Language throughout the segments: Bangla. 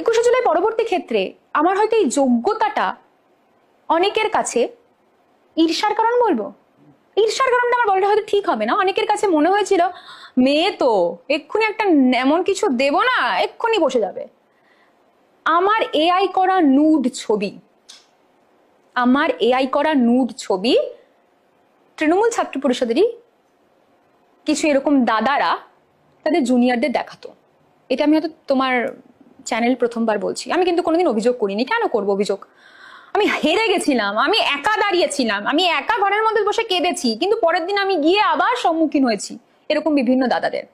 21শে জুলাই পরবর্তী ক্ষেত্রে আমার হয়তো এই যোগ্যতাটা অনেকের কাছে ঈর্ষার কারণ বলবো, ঈর্ষার কারণটা আমার বলাটা হয়তো ঠিক হবে না। অনেকের কাছে মনে হয়েছিল মেয়ে তো এক্ষুনি একটা এমন কিছু দেব না এক্ষুনি বসে যাবে। আমার এআই করা নুড ছবি, আমার এআই করা নুড ছবি তৃণমূল ছাত্র পরিষদেরই কিছু এরকম দাদারা তাদের জুনিয়রদের দেখাতো। এটা আমি হয়তো তোমার চ্যানেল প্রথমবার বলছি, আমি কিন্তু কোনোদিন অভিযোগ করিনি। কেন করব অভিযোগ? আমি হেরে গেছিলাম, আমি একা দাঁড়িয়েছিলাম, আমি একা ঘরের মধ্যে বসে কেঁদেছি, কিন্তু পরের দিন আমি গিয়ে আবার সম্মুখীন হয়েছি এরকম বিভিন্ন দাদাদের।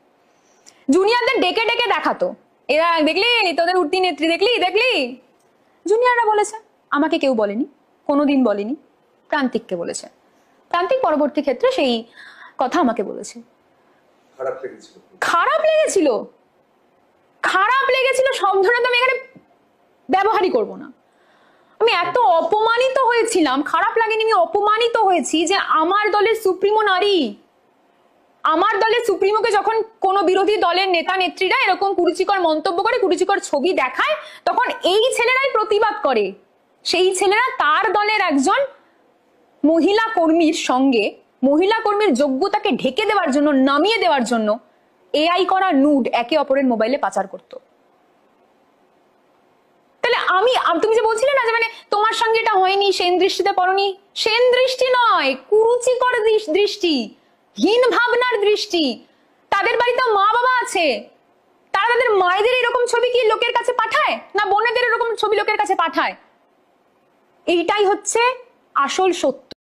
জুনিয়রদের ডেকে ডেকে দেখাতো, এরা দেখলি তোদের উঠতি নেত্রী, দেখলি দেখলি। জুনিয়ররা বলেছে, আমাকে কেউ বলেনি, কোনোদিন বলেনি, প্রান্তিককে বলেছে। প্রান্তিক পরবর্তী ক্ষেত্রে সেই কথা আমাকে বলেছে। খারাপ লেগেছিল, খারাপ লেগেছিল শব্দটা তো আমি এখানে ব্যবহারই করবো না। আমি এত অপমানিত হয়েছিলাম, খারাপ লাগেনি, আমি অপমানিত হয়েছি যে আমার দলের সুপ্রিমো নারী, আমার দলের সুপ্রিমোকে যখন কোনো বিরোধী দলের নেতা নেত্রীরা এরকম কুরুচিকর মন্তব্য করে, কুরুচিকর ছবি দেখায়, তখন এই ছেলেরাই প্রতিবাদ করে। সেই ছেলেরা তার দলের একজন মহিলা কর্মীর সঙ্গে, মহিলা কর্মীর যোগ্যতাকে ঢেকে দেওয়ার জন্য, নামিয়ে দেওয়ার জন্য এআই করা নুড একে অপরের মোবাইলে পাচার করত। তাহলে তুমি যে বলছিলে না যে মানে তোমার সঙ্গে এটা হয়নি, সেন দৃষ্টিতে পড়নি, সেন দৃষ্টি নয়, কুরুচিকর দৃষ্টি, হীন ভাবনার দৃষ্টি। তাদের বাড়িতে মা বাবা আছে, তারা তাদের মায়েদের এরকম ছবি কি লোকের কাছে পাঠায় না বোনেদের এরকম ছবি লোকের কাছে পাঠায়? এইটাই হচ্ছে আসল সত্য।